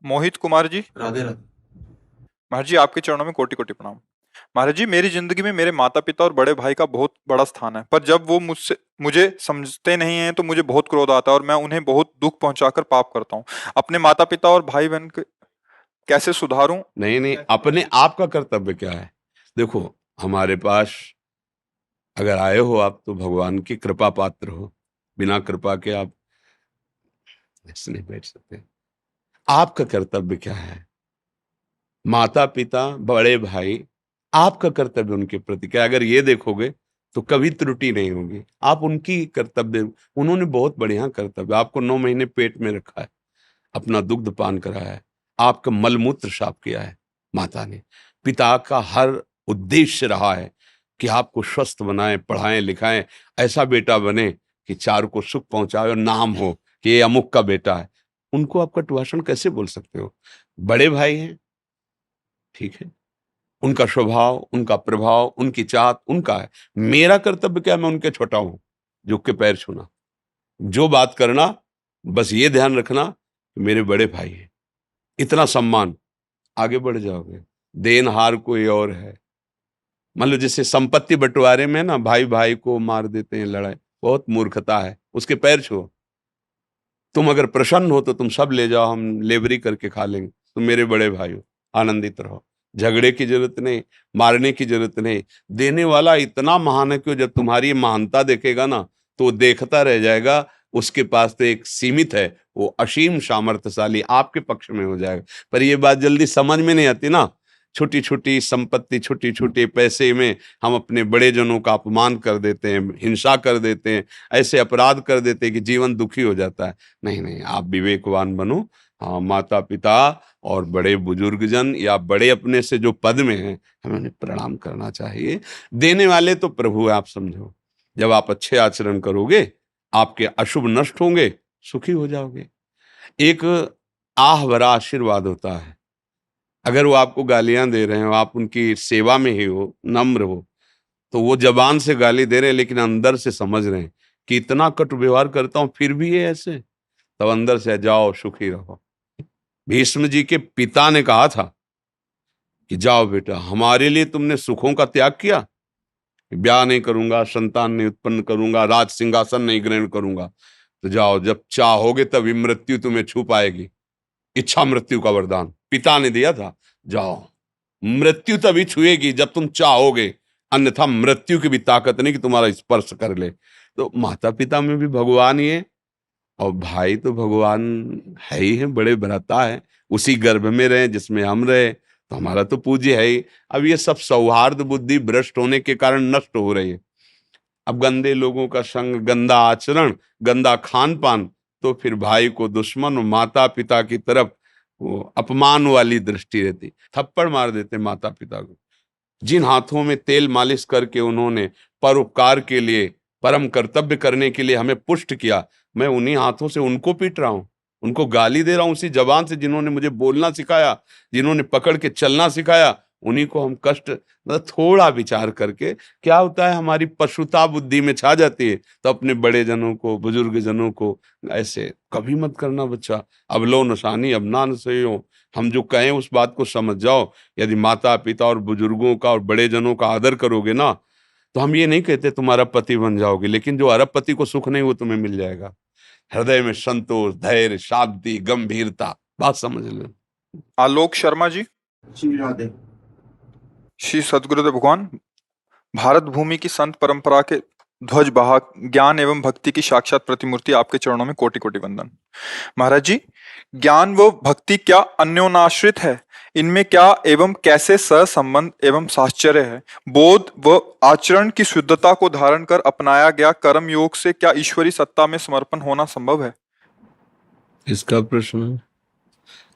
मोहित कुमार जी। राधे राधे। महाराज जी आपके चरणों में कोटि कोटि प्रणाम। महाराज जी मेरी जिंदगी में मेरे माता पिता और बड़े भाई का बहुत बड़ा स्थान है, पर जब वो मुझसे मुझे समझते नहीं हैं तो मुझे बहुत क्रोध आता है और मैं उन्हें बहुत दुख पहुंचाकर पाप करता हूँ। अपने माता पिता और भाई बहन के कैसे सुधारूं? नहीं नहीं, अपने आप का कर्तव्य क्या है? देखो, हमारे पास अगर आए हो आप तो भगवान की कृपा पात्र हो। बिना कृपा के आप ऐसे नहीं बैठ सकते। आपका कर्तव्य क्या है? माता पिता बड़े भाई, आपका कर्तव्य उनके प्रति क्या है? अगर ये देखोगे तो कभी त्रुटि नहीं होगी। आप उनकी कर्तव्य, उन्होंने बहुत बढ़िया कर्तव्य, आपको 9 महीने पेट में रखा है, अपना दुग्ध पान कराया है, आपका मलमूत्र साफ किया है माता ने। पिता का हर उद्देश्य रहा है कि आपको स्वस्थ बनाएं, पढ़ाएं, लिखाएं, ऐसा बेटा बने कि चार को सुख पहुंचाए और नाम हो कि ये अमुक का बेटा है। उनको आप कटुभाषण कैसे बोल सकते हो? बड़े भाई हैं, ठीक है, उनका स्वभाव, उनका प्रभाव, उनकी चाहत उनका है। मेरा कर्तव्य क्या? मैं उनके छोटा हूं, झुक के पैर छूना, जो बात करना, बस ये ध्यान रखना कि मेरे बड़े भाई हैं, इतना सम्मान। आगे बढ़ जाओगे। देनहार कोई और है। मान लो जैसे संपत्ति बंटवारे में ना भाई भाई को मार देते हैं, लड़ाई, बहुत मूर्खता है। उसके पैर छुओ। तुम अगर प्रसन्न हो तो तुम सब ले जाओ, हम लेबरी करके खा लेंगे। तुम मेरे बड़े भाई हो, आनंदित रहो। झगड़े की जरूरत नहीं, मारने की जरूरत नहीं। देने वाला इतना महान है कि जब तुम्हारी महानता देखेगा ना तो वो देखता रह जाएगा। उसके पास तो एक सीमित है, वो असीम सामर्थ्यशाली आपके पक्ष में हो जाएगा। पर ये बात जल्दी समझ में नहीं आती ना। छोटी छोटी संपत्ति, छोटी छोटे पैसे में हम अपने बड़े जनों का अपमान कर देते हैं, हिंसा कर देते हैं, ऐसे अपराध कर देते हैं कि जीवन दुखी हो जाता है। नहीं नहीं, आप विवेकवान बनो। हाँ, माता पिता और बड़े बुजुर्ग जन या बड़े अपने से जो पद में हैं, हमें उन्हें प्रणाम करना चाहिए। देने वाले तो प्रभु है, आप समझो। जब आप अच्छे आचरण करोगे, आपके अशुभ नष्ट होंगे, सुखी हो जाओगे। एक आह भरा आशीर्वाद होता है। अगर वो आपको गालियां दे रहे हो, आप उनकी सेवा में ही हो, नम्र हो, तो वो जबान से गाली दे रहे हैं लेकिन अंदर से समझ रहे हैं कि इतना कटु व्यवहार करता हूं फिर भी ये ऐसे, तब अंदर से जाओ सुखी रहो। भीष्म जी के पिता ने कहा था कि जाओ बेटा, हमारे लिए तुमने सुखों का त्याग किया, ब्याह नहीं करूंगा, संतान नहीं उत्पन्न करूंगा, राज सिंहासन नहीं ग्रहण करूंगा, तो जाओ, जब चाहोगे तभी मृत्यु तुम्हें छू पाएगी। इच्छा मृत्यु का वरदान पिता ने दिया था। जाओ, मृत्यु तभी छुएगी जब तुम चाहोगे, अन्यथा मृत्यु की भी ताकत नहीं कि तुम्हारा स्पर्श कर ले। तो माता पिता में भी भगवान ही है, और भाई तो भगवान है ही है, बड़े भ्राता है। उसी गर्भ में रहे जिसमें हम रहे, तो हमारा तो पूज्य है ही। अब ये सब सौहार्द बुद्धि भ्रष्ट होने के कारण नष्ट हो रही है। अब गंदे लोगों का संग, गंदा आचरण, गंदा खान पान, तो फिर भाई को दुश्मन और माता पिता की तरफ वो अपमान वाली दृष्टि रहती। थप्पड़ मार देते माता पिता को। जिन हाथों में तेल मालिश करके उन्होंने परोपकार के लिए, परम कर्तव्य करने के लिए हमें पुष्ट किया, मैं उन्हीं हाथों से उनको पीट रहा हूं, उनको गाली दे रहा हूं। उसी जबान से जिन्होंने मुझे बोलना सिखाया, जिन्होंने पकड़ के चलना सिखाया, उन्हीं को हम कष्ट। मतलब थोड़ा विचार करके क्या होता है, हमारी पशुता बुद्धि में छा जाती है, तो अपने बड़े जनों को, बुजुर्ग जनों को ऐसे कभी मत करना बच्चा। अब लो नशानी अब ना सही, हम जो कहें उस बात को समझ जाओ। यदि माता पिता और बुजुर्गों का और बड़े जनों का आदर करोगे ना, तो हम ये नहीं कहते तुम्हारा पति बन जाओगे, लेकिन जो अरबपति को सुख नहीं वो तुम्हें मिल जाएगा। हृदय में संतोष, धैर्य, शांति, गंभीरता, बात समझ लो। आलोक शर्मा जी। श्री राधे। श्री सद्गुरुदेव भगवान। भारत भूमि की संत परंपरा के ध्वज वाहक, ज्ञान एवं भक्ति की साक्षात प्रतिमूर्ति, आपके चरणों में कोटि कोटि वंदन। महाराज जी, ज्ञान व भक्ति क्या अन्योनाश्रित है? इनमें क्या एवं कैसे सहसंबंध एवं साहचर्य है? बोध व आचरण की शुद्धता को धारण कर अपनाया गया कर्म योग से क्या ईश्वरी सत्ता में समर्पण होना संभव है? इसका प्रश्न,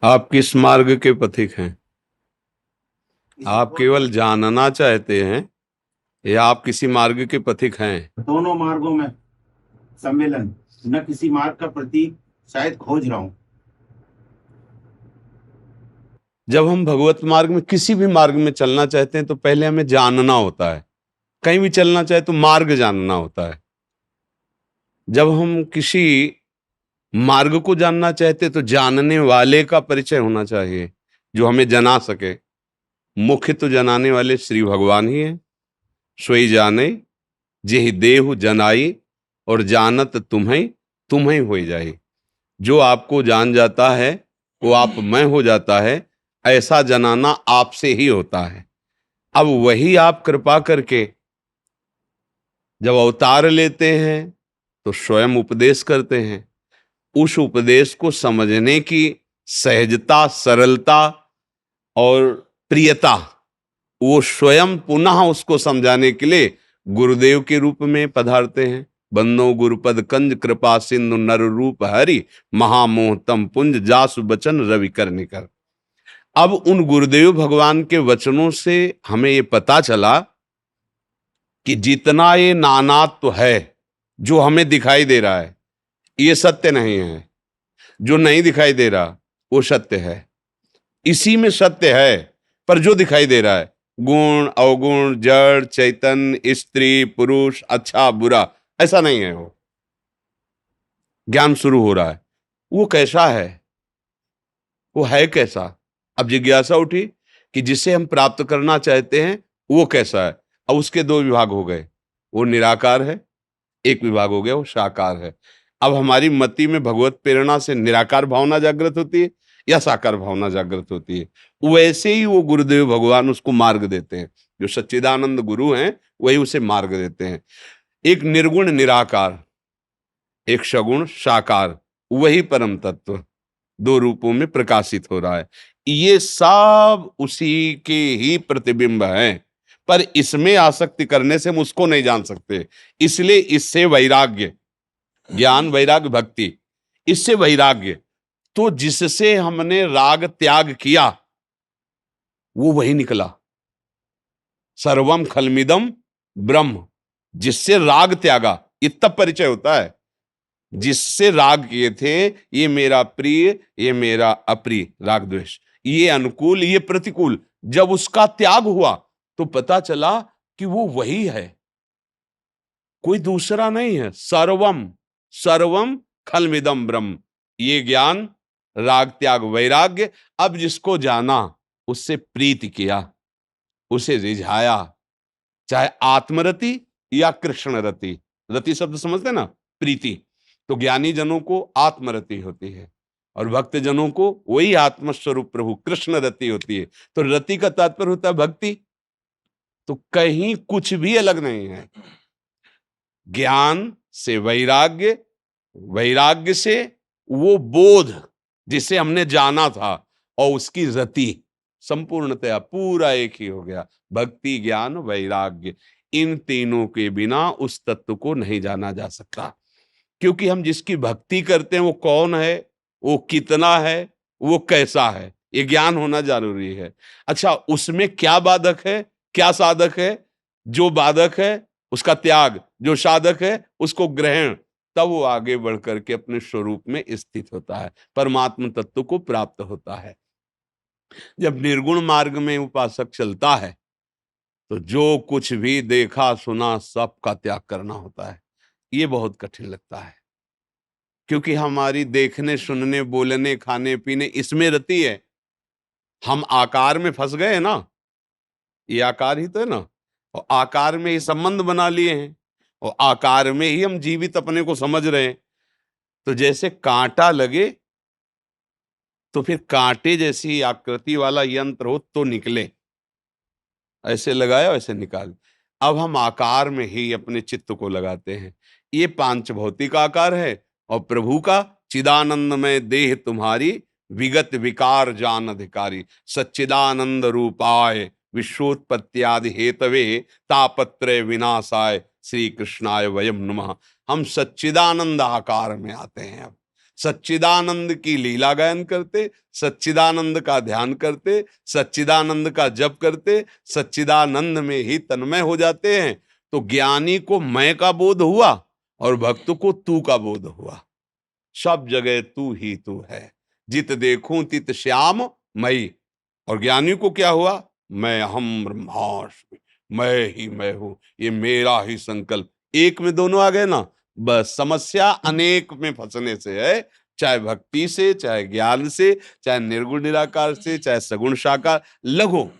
आप किस मार्ग के पथिक हैं? आप केवल जानना चाहते हैं या आप किसी मार्ग के पथिक हैं? दोनों मार्गों में सम्मेलन, न किसी मार्ग का प्रतीक शायद खोज रहा हूं। जब हम भगवत मार्ग में, किसी भी मार्ग में चलना चाहते हैं तो पहले हमें जानना होता है। कहीं भी चलना चाहे तो मार्ग जानना होता है। जब हम किसी मार्ग को जानना चाहते तो जानने वाले का परिचय होना चाहिए, जो हमें जना सके। मुख्य तो जनाने वाले श्री भगवान ही हैं। सोई जाने जेहि देहु जनाई, और जानत तुम्हें हो जाई। जो आपको जान जाता है वो आप मैं हो जाता है। ऐसा जनाना आपसे ही होता है। अब वही आप कृपा करके जब अवतार लेते हैं तो स्वयं उपदेश करते हैं। उस उपदेश को समझने की सहजता, सरलता और प्रियता, वो स्वयं पुनः उसको समझाने के लिए गुरुदेव के रूप में पधारते हैं। बंदो गुरुपद कंज कृपा सिंधु नर रूप हरि, महामोहतम पुंज जासु बचन रवि कर निकर। अब उन गुरुदेव भगवान के वचनों से हमें ये पता चला कि जितना ये नानात्व है जो हमें दिखाई दे रहा है, ये सत्य नहीं है। जो नहीं दिखाई दे रहा वो सत्य है। इसी में सत्य है, पर जो दिखाई दे रहा है गुण अवगुण, जड़ चैतन्य, स्त्री पुरुष, अच्छा बुरा, ऐसा नहीं है। वो ज्ञान शुरू हो रहा है, वो कैसा है, वो है कैसा। अब जिज्ञासा उठी कि जिसे हम प्राप्त करना चाहते हैं वो कैसा है। अब उसके दो विभाग हो गए, वो निराकार है, एक विभाग हो गया वो साकार है। अब हमारी मति में भगवत प्रेरणा से निराकार भावना जागृत होती है या साकार भावना जागृत होती है। वैसे ही वो गुरुदेव भगवान उसको मार्ग देते हैं। जो सच्चिदानंद गुरु हैं वही उसे मार्ग देते हैं। एक निर्गुण निराकार, एक सगुण साकार, वही परम तत्व दो रूपों में प्रकाशित हो रहा है। ये सब उसी के ही प्रतिबिंब हैं, पर इसमें आसक्ति करने से हम उसको नहीं जान सकते। इसलिए इससे वैराग्य, ज्ञान वैराग्य भक्ति, इससे वैराग्य, तो जिससे हमने राग त्याग किया वो वही निकला। सर्वम खलमिदम ब्रह्म, जिससे राग त्यागा, ये तब परिचय होता है। जिससे राग किए थे, ये मेरा प्रिय, ये मेरा अप्रिय, राग द्वेष, ये अनुकूल, ये प्रतिकूल, जब उसका त्याग हुआ तो पता चला कि वो वही है, कोई दूसरा नहीं है। सर्वम सर्वम खलमिदम ब्रह्म, ये ज्ञान, राग त्याग वैराग्य। अब जिसको जाना, उससे प्रीति किया, उसे रिझाया, चाहे आत्मरति या कृष्ण रति। रति शब्द समझते ना, प्रीति। तो ज्ञानी जनों को आत्मरति होती है और भक्त जनों को वही आत्मस्वरूप प्रभु कृष्ण रति होती है। तो रति का तात्पर्य होता है भक्ति। तो कहीं कुछ भी अलग नहीं है। ज्ञान से वैराग्य, वैराग्य से वो बोध जिसे हमने जाना था, और उसकी रति संपूर्णतया पूरा एक ही हो गया। भक्ति, ज्ञान, वैराग्य, इन तीनों के बिना उस तत्व को नहीं जाना जा सकता। क्योंकि हम जिसकी भक्ति करते हैं वो कौन है, वो कितना है, वो कैसा है, ये ज्ञान होना जरूरी है। अच्छा, उसमें क्या बाधक है, क्या साधक है? जो बाधक है उसका त्याग, जो साधक है उसको ग्रहण, तब वो आगे बढ़ करके अपने स्वरूप में स्थित होता है, परमात्म तत्व को प्राप्त होता है। जब निर्गुण मार्ग में उपासक चलता है तो जो कुछ भी देखा सुना सब का त्याग करना होता है। ये बहुत कठिन लगता है, क्योंकि हमारी देखने, सुनने, बोलने, खाने पीने, इसमें रति है। हम आकार में फंस गए ना, ये आकार ही तो है ना, और आकार में ही संबंध बना लिए हैं, और आकार में ही हम जीवित अपने को समझ रहे हैं। तो जैसे कांटा लगे तो फिर कांटे जैसी आकृति वाला यंत्र हो तो निकले, ऐसे लगाया वैसे निकाल। अब हम आकार में ही अपने चित्त को लगाते हैं। ये पांच भौतिक आकार है, और प्रभु का चिदानंदमय देह तुम्हारी, विगत विकार जान अधिकारी, सच्चिदानंद रूपाय विश्वोत्पत्त्यादि हेतवे, तापत्रय विनाशाय श्री कृष्णाय वयम नमः। हम सच्चिदानंद आकार में आते हैं। अब सच्चिदानंद की लीला गायन करते, सच्चिदानंद का ध्यान करते, सच्चिदानंद का जप करते, सच्चिदानंद में ही तन्मय हो जाते हैं। तो ज्ञानी को मैं का बोध हुआ और भक्त को तू का बोध हुआ। सब जगह तू ही तू है, जित देखूं तित श्याम मई। और ज्ञानी को क्या हुआ? मैं हम ब्रह्मास्मि, मैं ही मैं हूं, ये मेरा ही संकल्प। एक में दोनों आ गए ना, बस। समस्या अनेक में फंसने से है, चाहे भक्ति से, चाहे ज्ञान से, चाहे निर्गुण निराकार से, चाहे सगुण साकार, लगो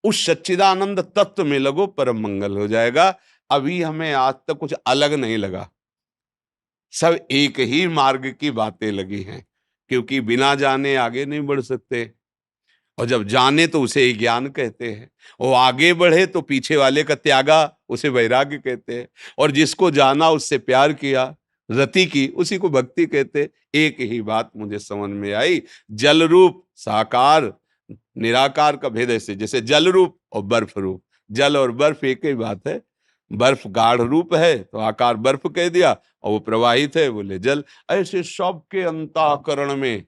उस सच्चिदानंद तत्व में लगो, परम मंगल हो जाएगा। अभी हमें आज तक कुछ अलग नहीं लगा, सब एक ही मार्ग की बातें लगी हैं, क्योंकि बिना जाने आगे नहीं बढ़ सकते, और जब जाने तो उसे ही ज्ञान कहते हैं, और आगे बढ़े तो पीछे वाले का त्यागा उसे वैराग्य कहते हैं, और जिसको जाना उससे प्यार किया, रति की, उसी को भक्ति कहते। एक ही बात मुझे समझ में आई, जल रूप साकार निराकार का भेद ऐसे, जैसे जल रूप और बर्फ रूप, जल और बर्फ एक ही बात है। बर्फ गाढ़ रूप है तो आकार बर्फ कह दिया, और वो प्रवाहित है बोले जल। ऐसे सबके अंतःकरण में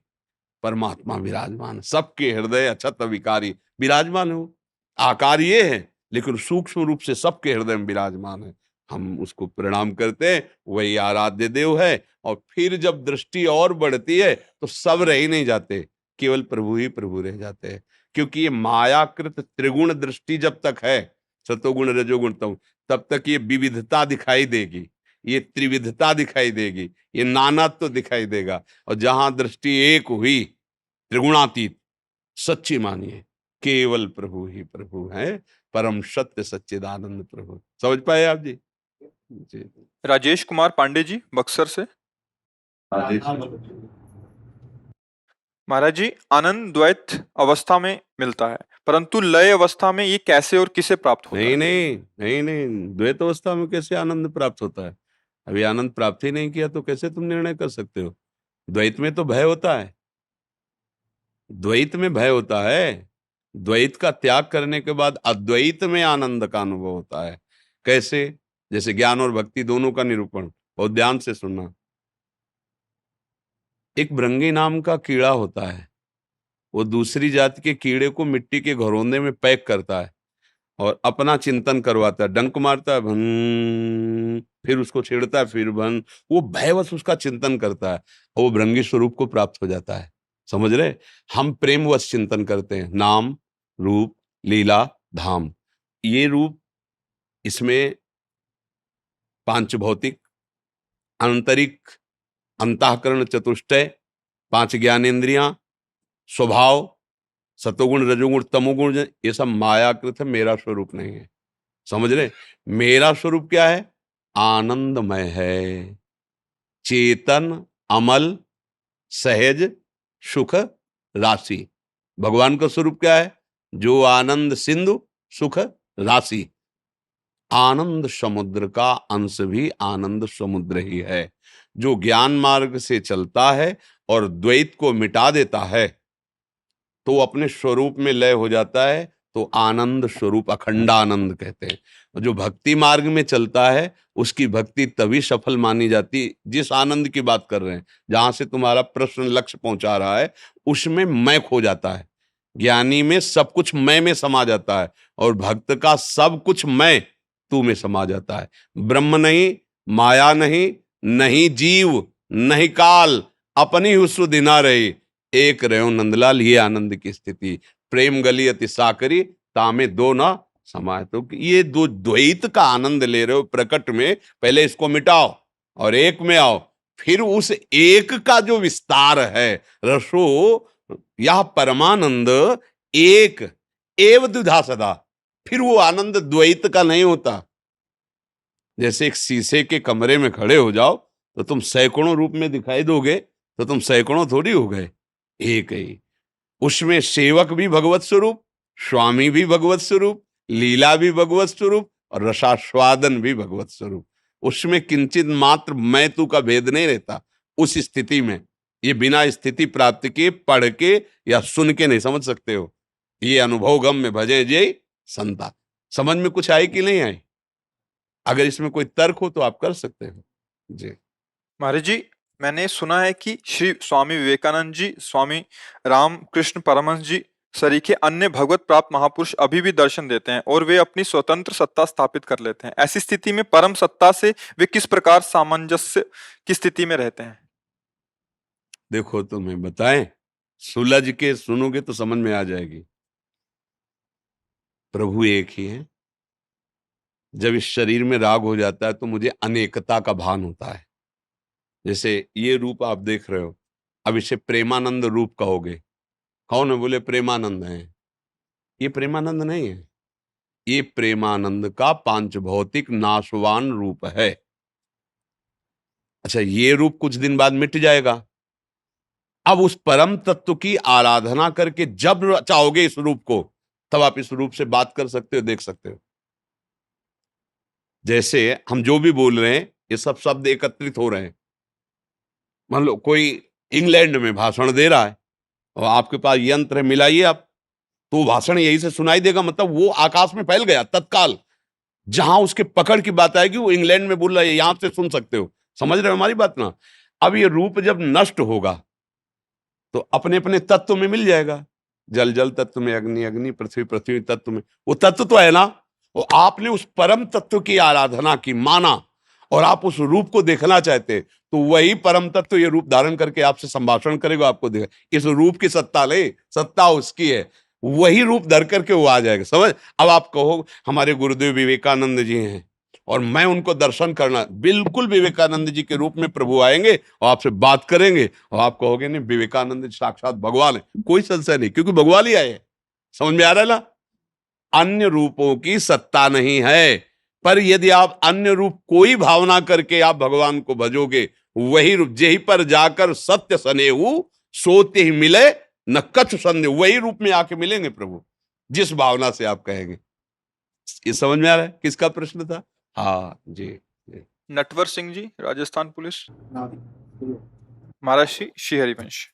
परमात्मा विराजमान, सबके हृदय अछत विकारी विराजमान हो। आकार ये है लेकिन सूक्ष्म रूप से सबके हृदय में विराजमान है। हम उसको प्रणाम करते हैं, वही आराध्य देव है। और फिर जब दृष्टि और बढ़ती है तो सब रह ही नहीं जाते, केवल प्रभु ही प्रभु रह जाते हैं। क्योंकि ये मायाकृत त्रिगुण दृष्टि जब तक है, सतोगुण रजोगुण तम, तब तक ये विविधता दिखाई देगी, ये त्रिविधता दिखाई देगी, ये नानात्व तो दिखाई देगा। और जहां दृष्टि एक हुई, त्रिगुणातीत, सच्ची मानिए केवल प्रभु ही प्रभु है, परम सत्य सच्चिदानंद प्रभु। समझ पाए आप जी? जी राजेश कुमार पांडे जी बक्सर से। महाराज जी, आनंद द्वैत अवस्था में मिलता है, परंतु लय अवस्था में ये कैसे और किसे प्राप्त होता नहीं है? नहीं नहीं नहीं, द्वैत अवस्था में कैसे आनंद प्राप्त होता है? अभी आनंद प्राप्त ही नहीं किया तो कैसे तुम निर्णय कर सकते हो? द्वैत में तो भय होता है, द्वैत में भय होता है। द्वैत का त्याग करने के बाद अद्वैत में आनंद का अनुभव होता है। कैसे? जैसे ज्ञान और भक्ति दोनों का निरूपण, और ध्यान से सुनना। एक भृंगी नाम का कीड़ा होता है, वो दूसरी जाति के कीड़े को मिट्टी के घरौंदे में पैक करता है और अपना चिंतन करवाता है, डंक मारता है भन, फिर उसको छेड़ता है, फिर भन, वो भयवश उसका चिंतन करता है और वो भृंगी स्वरूप को प्राप्त हो जाता है। समझ रहे? हम प्रेमवश चिंतन करते हैं, नाम रूप लीला धाम, ये रूप, इसमें पांच भौतिक, आंतरिक, अंतःकरण चतुष्टय, पांच ज्ञानेंद्रियां, स्वभाव, सतोगुण रजोगुण तमोगुण, ये सब मायाकृत है, मेरा स्वरूप नहीं है। समझ रहे? मेरा स्वरूप क्या है? आनंदमय है, चेतन, अमल, सहज, सुख राशि। भगवान का स्वरूप क्या है? जो आनंद सिंधु, सुख राशि। आनंद समुद्र का अंश भी आनंद समुद्र ही है। जो ज्ञान मार्ग से चलता है और द्वैत को मिटा देता है तो अपने स्वरूप में लय हो जाता है, तो आनंद स्वरूप अखंडानंद कहते हैं। और जो भक्ति मार्ग में चलता है उसकी भक्ति तभी सफल मानी जाती, जिस आनंद की बात कर रहे हैं, जहां से तुम्हारा प्रश्न लक्ष्य पहुंचा रहा है, उसमें मैं खो जाता है। ज्ञानी में सब कुछ मैं में समा जाता है और भक्त का सब कुछ मैं तू में समा जाता है। ब्रह्म नहीं, माया नहीं, नहीं जीव, नहीं काल, अपनी हुस्न दिना रही, एक रहो नंदलाल, ये आनंद की स्थिति। प्रेम गली अति साकरी, तामे दो ना समाये। तो ये दो द्वैत का आनंद ले रहे हो प्रकट में, पहले इसको मिटाओ और एक में आओ, फिर उस एक का जो विस्तार है, रसो यह परमानंद एक एव द्विधा सदा, फिर वो आनंद द्वैत का नहीं होता। जैसे एक शीशे के कमरे में खड़े हो जाओ तो तुम सैकड़ों रूप में दिखाई दोगे, तो तुम सैकड़ों थोड़ी हो गए, एक ही। उसमें सेवक भी भगवत स्वरूप, स्वामी भी भगवत स्वरूप, लीला भी भगवत स्वरूप और रसास्वादन भी भगवत स्वरूप। उसमें किंचित मात्र मैं तू का भेद नहीं रहता। उस स्थिति में ये बिना स्थिति प्राप्त के, पढ़ के या सुन के नहीं समझ सकते हो। ये अनुभव गम में भजे जय संता। समझ में कुछ आई कि नहीं आई? अगर इसमें कोई तर्क हो तो आप कर सकते हो जी। महाराज जी, मैंने सुना है कि श्री स्वामी विवेकानंद जी, स्वामी रामकृष्ण परमहंस जी सरीखे अन्य भगवत प्राप्त महापुरुष अभी भी दर्शन देते हैं और वे अपनी स्वतंत्र सत्ता स्थापित कर लेते हैं। ऐसी स्थिति में परम सत्ता से वे किस प्रकार सामंजस्य की स्थिति में रहते हैं? देखो तुम्हें बताएं, सुलझ के सुनोगे तो समझ में आ जाएगी। प्रभु एक ही है। जब इस शरीर में राग हो जाता है तो मुझे अनेकता का भान होता है। जैसे ये रूप आप देख रहे हो, अब इसे प्रेमानंद रूप कहोगे। कौन है? बोले प्रेमानंद है। ये प्रेमानंद नहीं है, ये प्रेमानंद का पांच भौतिक नाशवान रूप है। अच्छा, ये रूप कुछ दिन बाद मिट जाएगा। अब उस परम तत्व की आराधना करके जब चाहोगे इस रूप को, तब आप इस रूप से बात कर सकते हो, देख सकते हो। जैसे हम जो भी बोल रहे हैं, ये सब शब्द एकत्रित हो रहे हैं। मान लो कोई इंग्लैंड में भाषण दे रहा है और आपके पास यंत्र है, मिलाइए आप, तो भाषण यही से सुनाई देगा, मतलब वो आकाश में फैल गया तत्काल। जहां उसके पकड़ की बात आएगी, वो इंग्लैंड में बोल रहा है, यहां से सुन सकते हो। समझ रहे हो हमारी बात ना? अब ये रूप जब नष्ट होगा तो अपने अपने तत्व में मिल जाएगा। जल जल तत्व में, अग्नि अग्नि, पृथ्वी पृथ्वी तत्व में, वो तत्व तो है ना। वो आपने उस परम तत्व की आराधना की, माना, और आप उस रूप को देखना चाहते, तो वही परम तत्व ये रूप धारण करके आपसे संभाषण करेगा, आपको देगा। इस रूप की सत्ता ले, सत्ता उसकी है, वही रूप धर करके वो आ जाएगा। समझ? अब आप कहो हमारे गुरुदेव विवेकानंद जी हैं और मैं उनको दर्शन करना, बिल्कुल विवेकानंद जी के रूप में प्रभु आएंगे और आपसे बात करेंगे और आप कहोगे नहीं, विवेकानंद साक्षात भगवान है, कोई संशय नहीं, क्योंकि भगवान ही आए हैं। समझ में आ रहा है ना? अन्य रूपों की सत्ता नहीं है, पर यदि आप अन्य रूप कोई भावना करके आप भगवान को भजोगे, वही रूप जेहि पर जाकर सत्य सनेहु, सोते ही मिले न कछु संदेह, वही रूप में आके मिलेंगे प्रभु, जिस भावना से आप कहेंगे। ये समझ में आ रहा है किसका प्रश्न था? हाँ जी, जी। नटवर सिंह जी, राजस्थान पुलिस। महाराज श्री हरिवंश।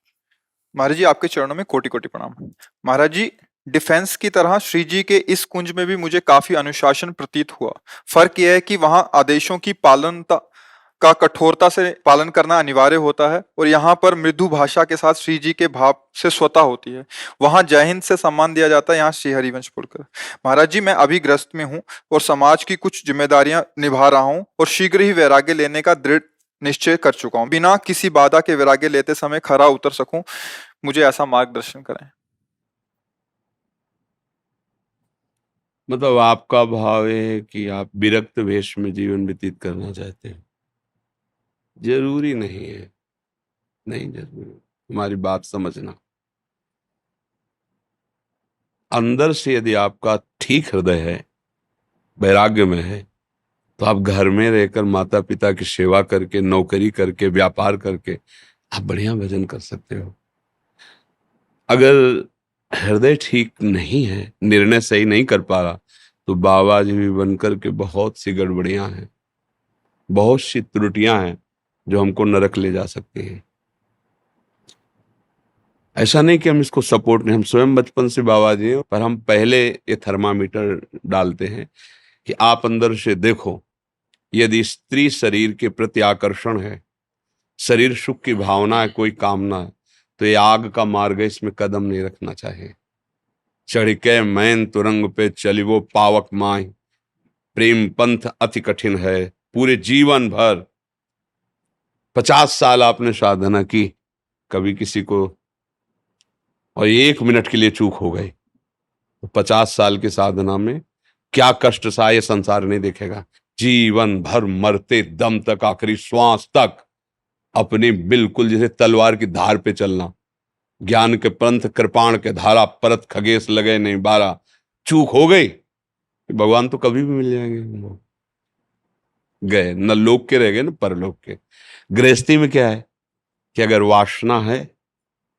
महाराज जी, आपके चरणों में कोटि कोटि प्रणाम। महाराज जी, डिफेंस की तरह श्री जी के इस कुंज में भी मुझे काफी अनुशासन प्रतीत हुआ। फर्क यह है कि वहां आदेशों की पालनता का कठोरता से पालन करना अनिवार्य होता है और यहाँ पर मृदु भाषा के साथ श्री जी के भाव से स्वतः होती है। वहां जय हिंद से सम्मान दिया जाता है, यहाँ श्री हरिवंश बोलकर। महाराज जी, मैं अभी ग्रस्त में हूँ और समाज की कुछ जिम्मेदारियां निभा रहा हूँ और शीघ्र ही वैराग्य लेने का दृढ़ निश्चय कर चुका हूँ। बिना किसी बाधा के वैराग्य लेते समय खरा उतर सकूं, मुझे ऐसा मार्गदर्शन करें। मतलब आपका भाव है कि आप विरक्त वेश में जीवन व्यतीत करना चाहते हैं? जरूरी नहीं है, नहीं जरूरी। हमारी बात समझना, अंदर से यदि आपका ठीक हृदय है, वैराग्य में है, तो आप घर में रहकर माता पिता की सेवा करके, नौकरी करके, व्यापार करके आप बढ़िया भजन कर सकते हो। अगर हृदय ठीक नहीं है, निर्णय सही नहीं कर पा रहा, तो बाबा जी भी बनकर के बहुत सी गड़बड़ियां हैं, बहुत सी त्रुटियां हैं जो हमको नरक ले जा सकती हैं। ऐसा नहीं कि हम इसको सपोर्ट नहीं, हम स्वयं बचपन से बाबा जी हैं, पर हम पहले ये थर्मामीटर डालते हैं कि आप अंदर से देखो। यदि स्त्री शरीर के प्रति आकर्षण है, शरीर सुख की भावना है, कोई कामना है, तो ये आग का मार्ग है, इसमें कदम नहीं रखना चाहिए। चढ़ के मैन तुरंग पे चलिवो पावक माही, प्रेम पंथ अति कठिन है, पूरे जीवन भर 50 साल आपने साधना की, कभी किसी को और 1 मिनट के लिए चूक हो गई, तो 50 साल की साधना में क्या कष्ट सा ये संसार नहीं देखेगा। जीवन भर मरते दम तक, आखिरी श्वास तक अपनी बिल्कुल जैसे तलवार की धार पे चलना। ज्ञान के पंथ कृपाण के धारा, परत खगेश लगे नहीं बारा, चूक हो गई, भगवान तो कभी भी मिल जाएंगे। गए न लोक के रह गए न परलोक के। गृहस्थी में क्या है कि अगर वासना है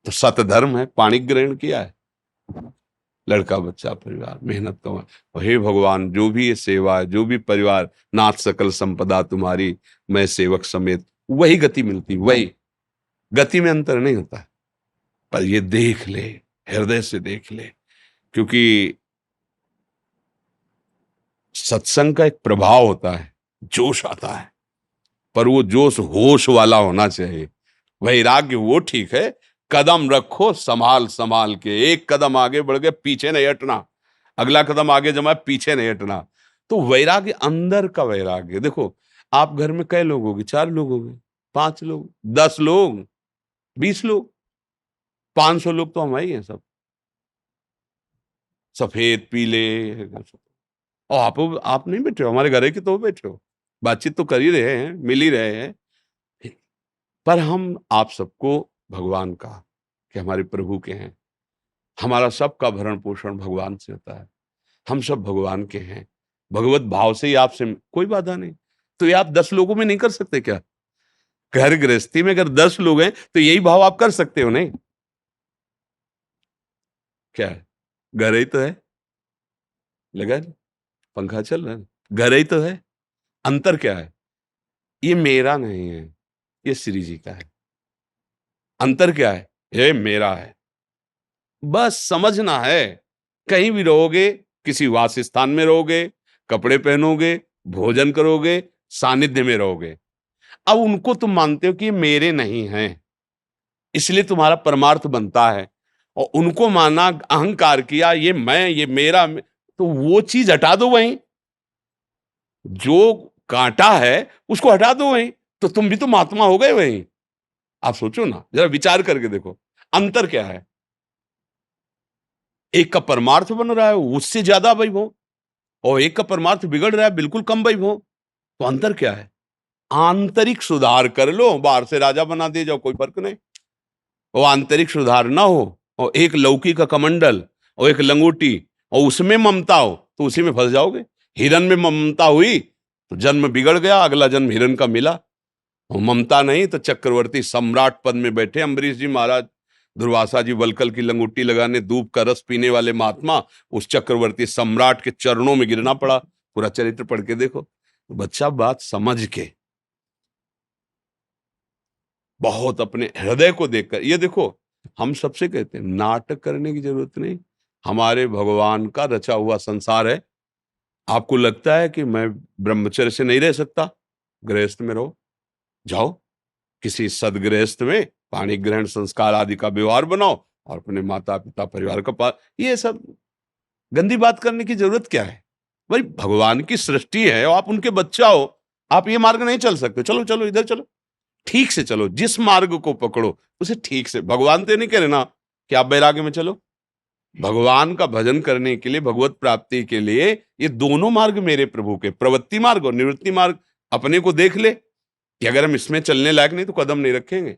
तो सतधर्म है, पाणी ग्रहण किया है, लड़का बच्चा परिवार मेहनत कमा। हे भगवान, जो भी ये सेवा है, जो भी परिवार, नाथ सकल संपदा तुम्हारी, मैं सेवक समेत, वही गति मिलती, वही गति में अंतर नहीं होता है। पर ये देख ले, हृदय से देख ले, क्योंकि सत्संग का एक प्रभाव होता है, जोश आता है, पर वो जोश होश वाला होना चाहिए। वैराग्य वो ठीक है, कदम रखो संभाल संभाल के, एक कदम आगे बढ़ गए पीछे नहीं हटना, अगला कदम आगे जमा पीछे नहीं हटना। तो वैराग्य अंदर का वैराग्य। देखो, आप घर में कई लोग होंगे, 4 लोग होंगे, 5 लोग, 10 लोग, 20 लोग, 500 लोग तो हम ही हैं, सब सफेद पीले। और आप नहीं बैठे हो, हमारे घर के तो बैठे हो, बातचीत तो कर ही रहे हैं, मिल ही रहे हैं, पर हम आप सबको भगवान का, कि हमारे प्रभु के हैं। हमारा सबका भरण पोषण भगवान से होता है, हम सब भगवान के हैं। भगवत भाव से ही आपसे कोई बाधा नहीं। तो ये आप 10 लोगों में नहीं कर सकते क्या? घर गृहस्थी में अगर 10 लोग हैं तो यही भाव आप कर सकते हो नहीं? क्या है? घर ही तो है, लगा नहीं? पंखा चल रहा है, घर ही तो है। अंतर क्या है? ये मेरा नहीं है, ये श्री जी का है। अंतर क्या है? ये मेरा है। बस समझना है। कहीं भी रहोगे, किसी वासस्थान में रहोगे, कपड़े पहनोगे, भोजन करोगे, सानिध्य में रहोगे, अब उनको तुम मानते हो कि ये मेरे नहीं हैं, इसलिए तुम्हारा परमार्थ बनता है। और उनको माना, अहंकार किया, ये मैं, ये मेरा, तो वो चीज हटा दो वहीं। जो कांटा है उसको हटा दो वहीं, तो तुम भी तो महात्मा हो गए वहीं। आप सोचो ना, जरा विचार करके देखो, अंतर क्या है? एक का परमार्थ बन रहा है उससे ज्यादा वैभव, और एक का परमार्थ बिगड़ रहा है बिल्कुल कम वैभव। तो अंतर क्या है? आंतरिक सुधार कर लो, बाहर से राजा बना दे जाओ, कोई फर्क नहीं। वो आंतरिक सुधार ना हो, और एक लौकी का कमंडल और एक लंगोटी और उसमें ममता हो, तो उसी में फंस जाओगे। हिरन में ममता हुई तो जन्म बिगड़ गया, अगला जन्म हिरन का मिला। और ममता नहीं तो चक्रवर्ती सम्राट पद में बैठे अम्बरीश जी महाराज, दुर्वासा जी वलकल की लंगोटी लगाने, दूब का रस पीने वाले महात्मा, उस चक्रवर्ती सम्राट के चरणों में गिरना पड़ा। पूरा चरित्र पढ़ के देखो। बच्चा बात समझ के, बहुत अपने हृदय को देखकर, ये देखो, हम सबसे कहते हैं नाटक करने की जरूरत नहीं। हमारे भगवान का रचा हुआ संसार है। आपको लगता है कि मैं ब्रह्मचर्य से नहीं रह सकता? गृहस्थ में रहो, जाओ किसी सदगृहस्थ में पाणी ग्रहण संस्कार आदि का व्यवहार बनाओ और अपने माता पिता परिवार का पास। ये सब गंदी बात करने की जरूरत क्या है? भाई भगवान की सृष्टि है और आप उनके बच्चा हो। आप ये मार्ग नहीं चल सकते, चलो चलो इधर चलो, ठीक से चलो, जिस मार्ग को पकड़ो उसे ठीक से। भगवान तो नहीं कह रहे ना कि आप बैराग्य में चलो। भगवान का भजन करने के लिए, भगवत प्राप्ति के लिए, ये दोनों मार्ग मेरे प्रभु के, प्रवृत्ति मार्ग और निवृत्ति मार्ग। अपने को देख ले कि अगर हम इसमें चलने लायक नहीं तो कदम नहीं रखेंगे।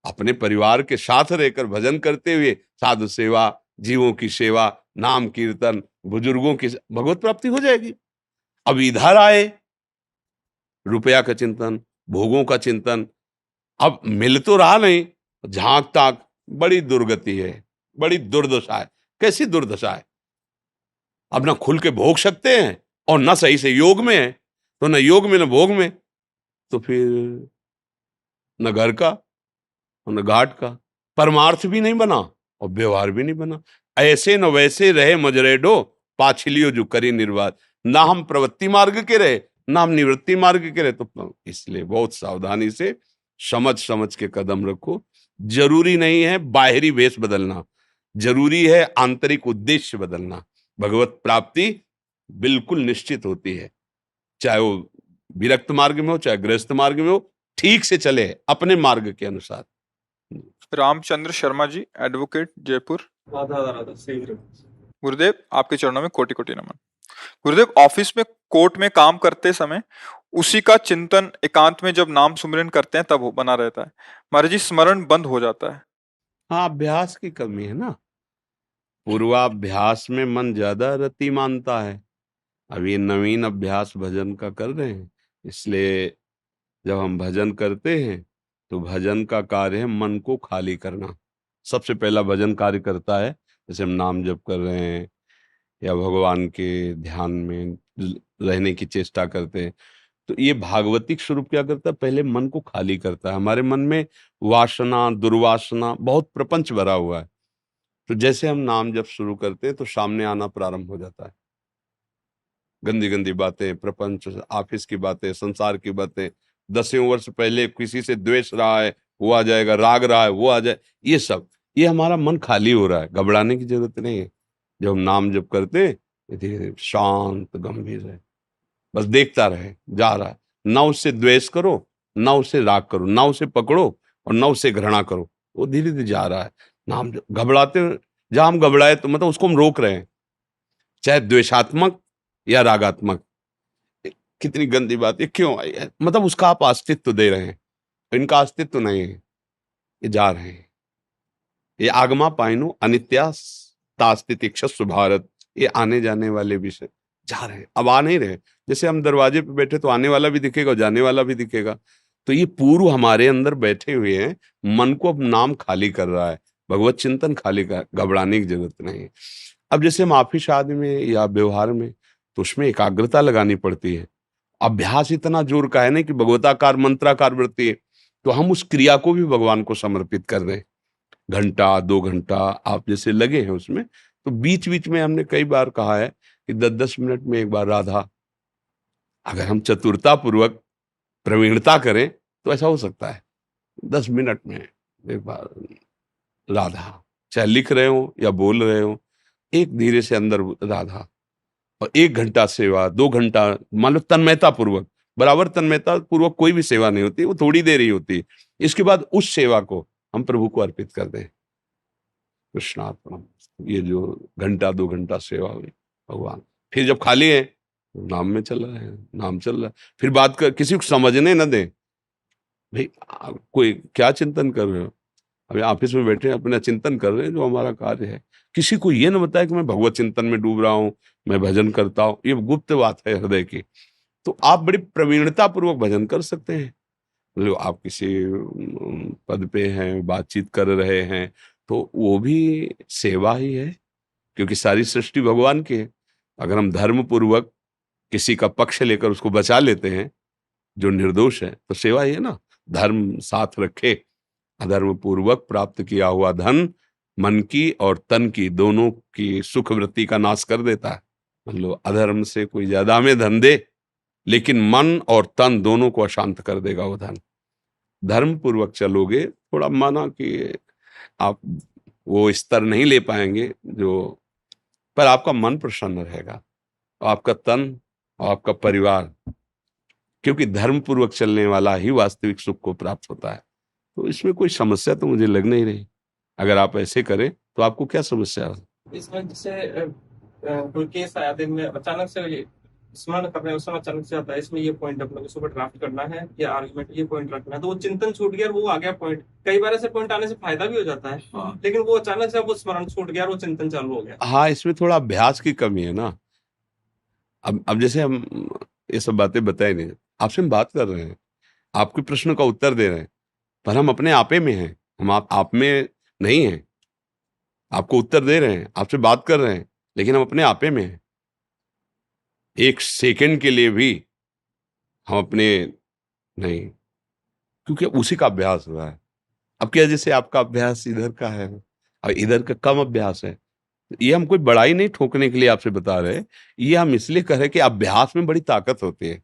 अपने परिवार के साथ रहकर भजन करते हुए साधु सेवा, जीवों की सेवा, नाम कीर्तन, बुजुर्गों की, भगवत प्राप्ति हो जाएगी। अब इधर आए, रुपया का चिंतन, भोगों का चिंतन, अब मिल तो रहा नहीं, झांक ताक, बड़ी दुर्गति है, बड़ी दुर्दशा है। कैसी दुर्दशा है? अब ना खुल के भोग सकते हैं और ना सही से योग में है, तो ना योग में ना भोग में, तो फिर न घर का और न घाट का, परमार्थ भी नहीं बना और व्यवहार भी नहीं बना। ऐसे न वैसे रहे मजरेडो, पाछलियो जो करी निर्वात। ना हम प्रवृत्ति मार्ग के रहे, ना हम निवृत्ति मार्ग के रहे। तो इसलिए बहुत सावधानी से समझ समझ के कदम रखो। जरूरी नहीं है बाहरी वेश बदलना, जरूरी है आंतरिक उद्देश्य बदलना। भगवत प्राप्ति बिल्कुल निश्चित होती है, चाहे वो विरक्त मार्ग में हो चाहे गृहस्थ मार्ग में हो, ठीक से चले अपने मार्ग के अनुसार। रामचंद्र शर्मा जी, एडवोकेट, जयपुर। राधा राधा सही है। गुरुदेव, आपके चरणों में कोटि कोटि नमन। गुरुदेव, ऑफिस में, कोर्ट में काम करते समय उसी का चिंतन एकांत में जब नाम सुमिरन करते हैं तब वो बना रहता है। महाराज जी, स्मरण बंद हो जाता है। हाँ, अभ्यास की कमी है ना। पूर्वाभ्यास में मन ज्यादा रति मानता है। अब ये नवीन अभ्यास भजन का कर रहे हैं, इसलिए जब हम भजन करते हैं तो भजन का कार्य है मन को खाली करना। सबसे पहला भजन कार्य करता है, जैसे हम नाम जप कर रहे हैं या भगवान के ध्यान में रहने की चेष्टा करते हैं, तो ये भागवतिक स्वरूप क्या करता है? पहले मन को खाली करता है। हमारे मन में वासना, दुर्वासना, बहुत प्रपंच भरा हुआ है। तो जैसे हम नाम जप शुरू करते हैं तो सामने आना प्रारंभ हो जाता है। गंदी गंदी बातें, प्रपंच, ऑफिस की बातें, संसार की बातें। 10 वर्ष पहले किसी से द्वेष रहा है वो आ जाएगा, राग रहा है वो आ जाए, ये सब, ये हमारा मन खाली हो रहा है। घबराने की जरूरत नहीं है। जब हम नाम जप करते हैं, धीरे धीरे शांत गंभीर है, बस देखता रहे, जा रहा है। ना उससे द्वेष करो, ना उससे राग करो, ना उसे पकड़ो और ना उससे घृणा करो, वो धीरे धीरे जा रहा है। नाम घबराते, जहां हम घबराए तो मतलब उसको हम रोक रहे हैं, चाहे द्वेषात्मक या रागात्मक। कितनी गंदी बात है, क्यों आई है? मतलब उसका आप अस्तित्व दे रहे हैं, इनका अस्तित्व नहीं है, ये जा रहे हैं। ये आगमा पाइनो अनित्या तास्तितिक्षस्व भारत, ये आने जाने वाले विषय जा रहे हैं, अब आ नहीं रहे। जैसे हम दरवाजे पे बैठे तो आने वाला भी दिखेगा और जाने वाला भी दिखेगा। तो ये पूर्व हमारे अंदर बैठे हुए हैं, मन को अब नाम खाली कर रहा है, भगवत चिंतन खाली कर, घबराने की जरूरत नहीं है। अब जैसे हम ऑफिस आदि में या व्यवहार में, तो उसमें एकाग्रता लगानी पड़ती है। अभ्यास इतना जोर का है ना कि भगवताकार मंत्राकार वृत्ति है, तो हम उस क्रिया को भी भगवान को समर्पित कर दें। घंटा 2 घंटा आप जैसे लगे हैं उसमें, तो बीच बीच में हमने कई बार कहा है कि 10-10 मिनट में एक बार राधा, अगर हम चतुरता पूर्वक प्रवीणता करें तो ऐसा हो सकता है 10 मिनट में एक बार राधा, चाहे लिख रहे हो या बोल रहे हो, एक धीरे से अंदर राधा। और 1 घंटा सेवा, 2 घंटा, मान लो तन्मयता पूर्वक, बराबर तन्मयता पूर्वक कोई भी सेवा नहीं होती, वो थोड़ी देर ही होती है। इसके बाद उस सेवा को हम प्रभु को अर्पित कर दें। कृष्णार्पणम। ये जो घंटा 2 घंटा सेवा हुई भगवान, फिर जब खाली है तो नाम में चल रहे हैं, नाम चल रहा है। फिर बात कर, किसी को समझने न दें भाई कोई क्या चिंतन कर रहे हो, अभी ऑफिस में बैठे हैं अपना चिंतन कर रहे हैं जो हमारा कार्य है। किसी को ये न बताया कि मैं भगवत चिंतन में डूब रहा हूँ, मैं भजन करता हूँ, ये गुप्त बात है हृदय की। तो आप बड़ी प्रवीणता पूर्वक भजन कर सकते हैं। मतलब आप किसी पद पे हैं, बातचीत कर रहे हैं, तो वो भी सेवा ही है, क्योंकि सारी सृष्टि भगवान की है। अगर हम धर्म पूर्वक किसी का पक्ष लेकर उसको बचा लेते हैं जो निर्दोष है, तो सेवा ही है ना। धर्म साथ रखे, अधर्म पूर्वक प्राप्त किया हुआ धन मन की और तन की दोनों की सुख वृत्ति का नाश कर देता है। मतलब अधर्म से कोई ज्यादा हमें धन दे, लेकिन मन और तन दोनों को अशांत कर देगा वो धन। धर्म पूर्वक चलोगे, थोड़ा माना कि आप वो स्तर नहीं ले पाएंगे जो, पर आपका मन प्रसन्न रहेगा, आपका तन और आपका परिवार, क्योंकि धर्म पूर्वक चलने वाला ही वास्तविक सुख को प्राप्त होता है। तो इसमें कोई समस्या तो मुझे लग नहीं रही। अगर आप ऐसे करें तो आपको क्या समस्या है? इसमें जैसे कोई केस आया दिन में, अचानक से ये स्मरण कर रहे हैं, उस समय अचानक से आता है इसमें ये पॉइंट अपने को सुबह ड्राफ्ट करना है या आर्गुमेंट ये पॉइंट रखना है, तो वो चिंतन छूट गया और वो आ गया पॉइंट। कई बार ऐसे पॉइंट आने से फायदा भी हो जाता है, लेकिन वो अचानक से वो स्मरण छूट गया और वो चिंतन चालू हो गया। हाँ, इसमें थोड़ा अभ्यास की कमी है ना। अब जैसे हम ये सब बातें बताए नहीं, आपसे हम बात कर रहे हैं, आपके प्रश्न का उत्तर दे रहे हैं, पर हम अपने आपे में हैं, हम आप में नहीं हैं। आपको उत्तर दे रहे हैं, आपसे बात कर रहे हैं, लेकिन हम अपने आपे में हैं। एक सेकंड के लिए भी हम अपने नहीं, क्योंकि उसी का अभ्यास हुआ है। अब क्या, जैसे आपका अभ्यास इधर का है और इधर का कम अभ्यास है, ये हम कोई बड़ाई नहीं ठोकने के लिए आपसे बता रहे, ये हम इसलिए कह रहे कि अभ्यास में बड़ी ताकत होती है।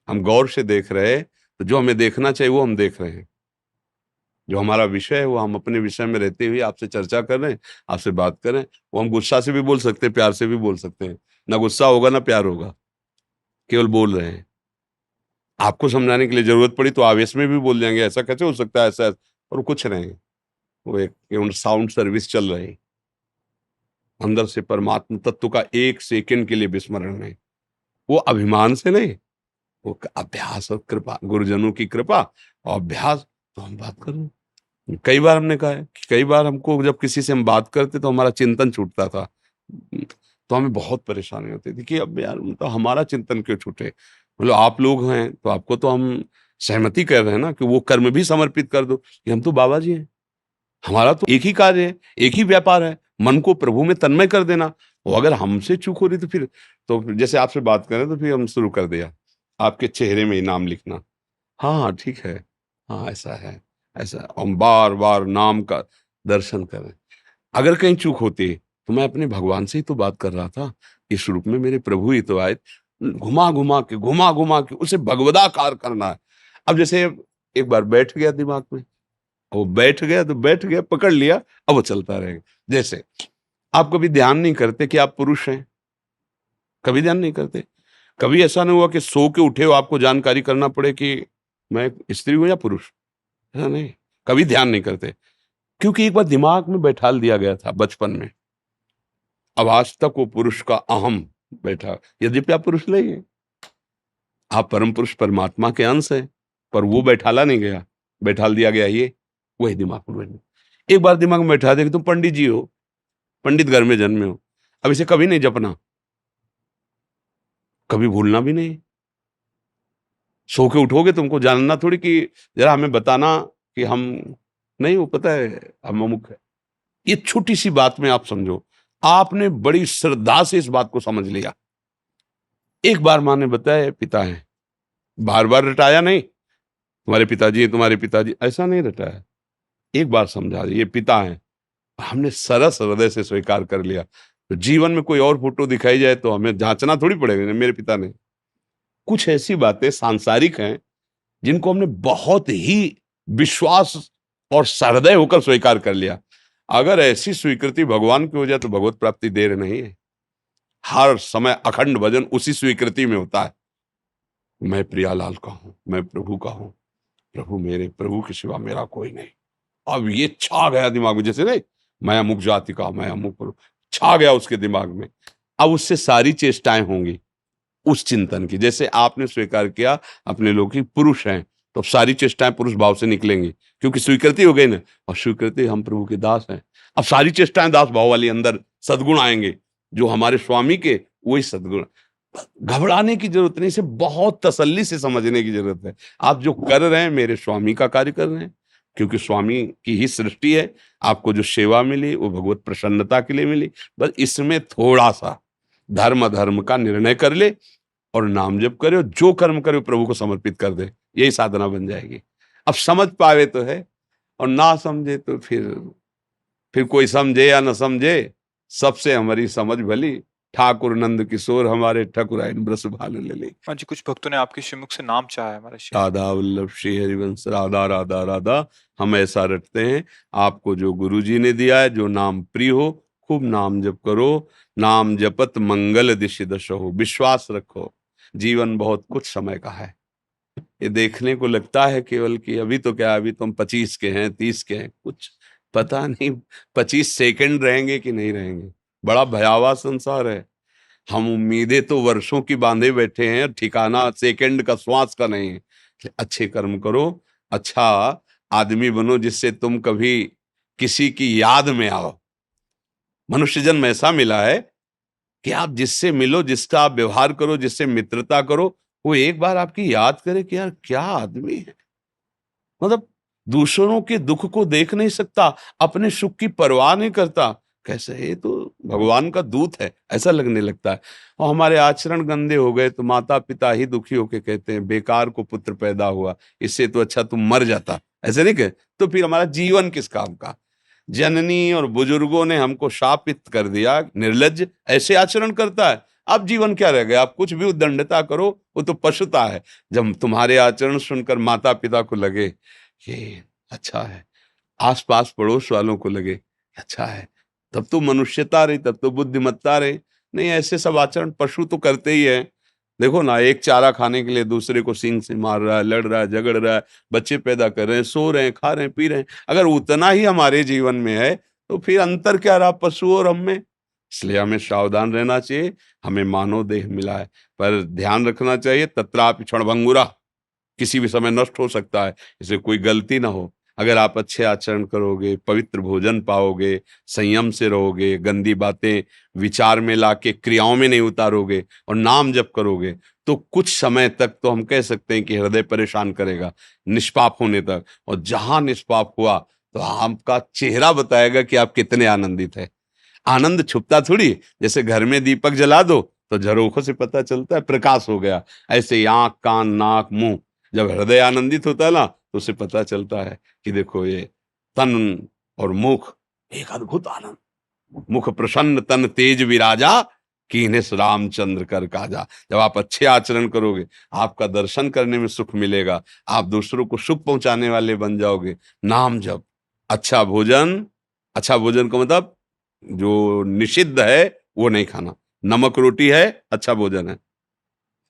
हम गौर से देख रहे हैं, तो जो हमें देखना चाहिए वो हम देख रहे हैं। जो हमारा विषय है वो हम अपने विषय में रहते हुए आपसे चर्चा कर रहे हैं, आपसे बात कर रहे हैं। वो हम गुस्सा से भी बोल सकते हैं, प्यार से भी बोल सकते हैं, ना गुस्सा होगा ना प्यार होगा, केवल बोल रहे हैं। आपको समझाने के लिए जरूरत पड़ी तो आवेश में भी बोल जाएंगे, ऐसा कैसे हो सकता है, ऐसा, और कुछ नहीं, वो एक केवल साउंड सर्विस चल रही। अंदर से परमात्मा तत्व का एक सेकंड के लिए विस्मरण नहीं, वो अभिमान से नहीं, वो अभ्यास और कृपा, गुरुजनों की कृपा और अभ्यास। तो हम बात कर रहे हैं, कई बार हमने कहा है कि कई बार हमको जब किसी से हम बात करते तो हमारा चिंतन छूटता था, तो हमें बहुत परेशानी होती थी कि अब यार मतलब हमारा चिंतन क्यों छूटे। मतलब आप लोग हैं तो आपको तो हम सहमति कर रहे हैं ना कि वो कर्म भी समर्पित कर दो, कि हम तो बाबा जी हैं, हमारा तो एक ही कार्य है, एक ही व्यापार है, मन को प्रभु में तन्मय कर देना। और अगर हमसे चूक हो रही तो फिर, तो जैसे आपसे बात करें तो फिर हम शुरू कर दिया आपके चेहरे में नाम लिखना, हाँ ठीक है, हाँ ऐसा है, ऐसा, हम बार बार नाम का दर्शन करें। अगर कहीं चूक होती तो मैं अपने भगवान से ही तो बात कर रहा था, इस रूप में मेरे प्रभु ही तो आए, घुमा घुमा के उसे भगवदाकार करना है। अब जैसे एक बार बैठ गया दिमाग में, वो बैठ गया तो बैठ गया, पकड़ लिया, अब वो चलता रहेगा। जैसे आप कभी ध्यान नहीं करते कि आप पुरुष हैं, कभी ध्यान नहीं करते। कभी ऐसा नहीं हुआ कि सो के उठे हो आपको जानकारी करना पड़े कि मैं स्त्री हूं या पुरुष, ऐसा नहीं, कभी ध्यान नहीं करते, क्योंकि एक बार दिमाग में बैठा दिया गया था बचपन में। अब आज तक वो पुरुष का अहम बैठा, यद्यपि आप पुरुष नहीं है, आप परम पुरुष परमात्मा के अंश हैं, पर वो बैठाला नहीं गया, बैठाल दिया गया ये, वही दिमाग में बैठा। एक बार दिमाग में बैठा दे कि तुम पंडित जी हो, पंडित घर में जन्मे हो, अब इसे कभी नहीं जपना, कभी भूलना भी नहीं। सो के उठोगे, तुमको जानना थोड़ी कि जरा हमें बताना कि हम नहीं, वो पता है हम अमुक है। ये छोटी सी बात में आप समझो, आपने बड़ी श्रद्धा से इस बात को समझ लिया। एक बार माँ ने बताया पिता है, बार बार रटाया नहीं, तुम्हारे पिताजी, तुम्हारे पिताजी, ऐसा नहीं रटाया, एक बार समझा ये पिता है, हमने सरस हृदय से स्वीकार कर लिया। तो जीवन में कोई और फोटो दिखाई जाए तो हमें जांचना थोड़ी पड़ेगा, मेरे पिता ने। कुछ ऐसी बातें सांसारिक हैं जिनको हमने बहुत ही विश्वास और सहृदय होकर स्वीकार कर लिया। अगर ऐसी स्वीकृति भगवान की हो जाए तो भगवत प्राप्ति देर नहीं है। हर समय अखंड भजन उसी स्वीकृति में होता है, मैं प्रियालाल का हूं, मैं प्रभु का हूं, प्रभु मेरे, प्रभु के सिवा मेरा कोई नहीं। अब ये छा गया दिमाग में, जैसे नहीं मैं अमुक जाति का, मैं अमुक, छा गया उसके दिमाग में। अब उससे सारी चेष्टाएं होंगी उस चिंतन की। जैसे आपने स्वीकार किया अपने लोग की पुरुष हैं, तो सारी चेष्टाएं पुरुष भाव से निकलेंगी, क्योंकि स्वीकृति हो गई ना, और स्वीकृति हम प्रभु के दास हैं। अब सारी चेष्टाएं दास भाव वाली, अंदर सद्गुण आएंगे जो हमारे स्वामी के, वही सद्गुण। घबराने की जरूरत नहीं, इसे बहुत तसल्ली से समझने की जरूरत है। आप जो कर रहे हैं मेरे स्वामी का कार्य कर रहे हैं, क्योंकि स्वामी की ही सृष्टि है। आपको जो सेवा मिली वो भगवत प्रसन्नता के लिए मिली। बस इसमें थोड़ा सा धर्म अधर्म का निर्णय कर ले और नाम जप करे, और जो कर्म करे प्रभु को समर्पित कर दे, यही साधना बन जाएगी। अब समझ पावे तो है, और ना समझे तो फिर कोई समझे या न समझे, सबसे हमारी समझ भली। ठाकुर नंद किशोर हमारे ठकुराइन ब्रस भाल ले ली। हाँ जी, कुछ भक्तों ने आपके श्रीमुख से नाम चाहा है हमारे श्री। राधा वल्लभ श्री हरिवंश, राधा राधा राधा, हम ऐसा रटते हैं। आपको जो गुरु जी ने दिया है, जो नाम प्रिय हो, खूब नाम जप करो। नाम जपत मंगल दिशि दश हो। विश्वास रखो, जीवन बहुत कुछ समय का है। ये देखने को लगता है केवल कि अभी तो क्या, अभी तो हम 25 के हैं, 30 के हैं, कुछ पता नहीं 25 सेकंड रहेंगे कि नहीं रहेंगे। बड़ा भयावह संसार है। हम उम्मीदें तो वर्षों की बांधे बैठे हैं, ठिकाना सेकंड का, श्वास का नहीं है। अच्छे कर्म करो, अच्छा आदमी बनो, जिससे तुम कभी किसी की याद में आओ। मनुष्य जन्म ऐसा मिला है कि आप जिससे मिलो, जिसका आप व्यवहार करो, जिससे मित्रता करो, वो एक बार आपकी याद करे कि यार क्या आदमी है। मतलब दूसरों के दुख को देख नहीं सकता, अपने सुख की परवाह नहीं करता, कैसे ये तो भगवान का दूत है, ऐसा लगने लगता है। और हमारे आचरण गंदे हो गए तो माता पिता ही दुखी होके कहते हैं बेकार को पुत्र पैदा हुआ, इससे तो अच्छा तुम मर जाता, ऐसे नहीं कहे तो फिर हमारा जीवन किस काम का। जननी और बुजुर्गों ने हमको शापित कर दिया, निर्लज्ज ऐसे आचरण करता है, अब जीवन क्या रह गया। आप कुछ भी उद्दंडता करो वो तो पशुता है। जब तुम्हारे आचरण सुनकर माता पिता को लगे ये अच्छा है, आसपास पड़ोस वालों को लगे अच्छा है, तब तो मनुष्यता रही, तब तो बुद्धिमत्ता रही। नहीं, ऐसे सब आचरण पशु तो करते ही है। देखो ना, एक चारा खाने के लिए दूसरे को सींग से मार रहा है, लड़ रहा है, झगड़ रहा है, बच्चे पैदा कर रहे हैं, सो रहे हैं, खा रहे हैं, पी रहे हैं। अगर उतना ही हमारे जीवन में है तो फिर अंतर क्या रहा पशु और हम में। इसलिए हमें सावधान रहना चाहिए। हमें मानव देह मिला है, पर ध्यान रखना चाहिए तत्रापि क्षणभंगुरा, किसी भी समय नष्ट हो सकता है, इसलिए कोई गलती ना हो। अगर आप अच्छे आचरण करोगे, पवित्र भोजन पाओगे, संयम से रहोगे, गंदी बातें विचार में लाके क्रियाओं में नहीं उतारोगे और नाम जप करोगे, तो कुछ समय तक तो हम कह सकते हैं कि हृदय परेशान करेगा निष्पाप होने तक। और जहां निष्पाप हुआ तो आपका चेहरा बताएगा कि आप कितने आनंदित है। आनंद छुपता थोड़ी, जैसे घर में दीपक जला दो तो झरोखों से पता चलता है प्रकाश हो गया, ऐसे आंख कान नाक मुंह, जब हृदय आनंदित होता है ना तो उसे पता चलता है कि देखो ये तन और मुख एक अद्भुत आनंद। मुख प्रसन्न तन तेज विराजा, कीन्हिस रामचंद्र कर काजा। जब आप अच्छे आचरण करोगे आपका दर्शन करने में सुख मिलेगा, आप दूसरों को सुख पहुंचाने वाले बन जाओगे। नाम जप, अच्छा भोजन, अच्छा भोजन का मतलब जो निषिद्ध है वो नहीं खाना। नमक रोटी है अच्छा भोजन है,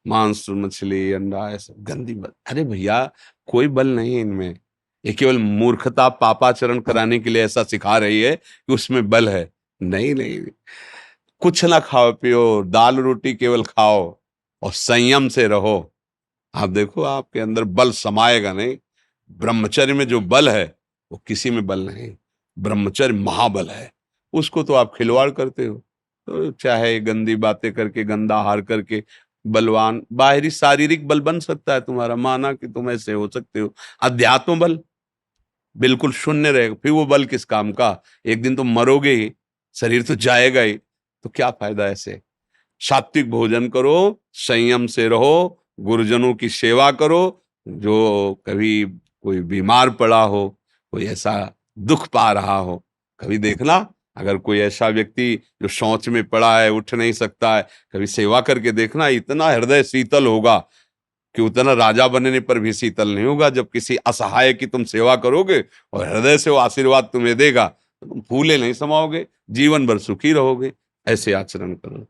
मांस मछली अंडा ऐसा गंदी बल। अरे भैया कोई बल नहीं है इनमें, ये केवल मूर्खता पापाचरण कराने के लिए ऐसा सिखा रही है कि उसमें बल है। नहीं नहीं, कुछ ना खाओ पियो, दाल रोटी केवल खाओ और संयम से रहो। आप देखो आपके अंदर बल समाएगा नहीं। ब्रह्मचर्य में जो बल है वो किसी में बल नहीं। ब्रह्मचर्य महाबल है, उसको तो आप खिलवाड़ करते हो। तो चाहे गंदी बातें करके, गंदा आहार करके बलवान, बाहरी शारीरिक बल बन सकता है तुम्हारा, माना कि तुम ऐसे हो सकते हो, अध्यात्म बल बिल्कुल शून्य रहेगा, फिर वो बल किस काम का? एक दिन तुम मरोगे ही, शरीर तो जाएगा ही, तो क्या फायदा ऐसे? सात्विक भोजन करो, संयम से रहो, गुरुजनों की सेवा करो, जो कभी कोई बीमार पड़ा हो, कोई ऐसा दुख पा रहा हो, कभी देखना, अगर कोई ऐसा व्यक्ति जो शौच में पड़ा है, उठ नहीं सकता है, कभी सेवा करके देखना, इतना हृदय शीतल होगा कि उतना राजा बनने पर भी शीतल नहीं होगा। जब किसी असहाय की तुम सेवा करोगे और हृदय से वो आशीर्वाद तुम्हें देगा, तो तुम फूले नहीं समाओगे, जीवन भर सुखी रहोगे। ऐसे आचरण करो।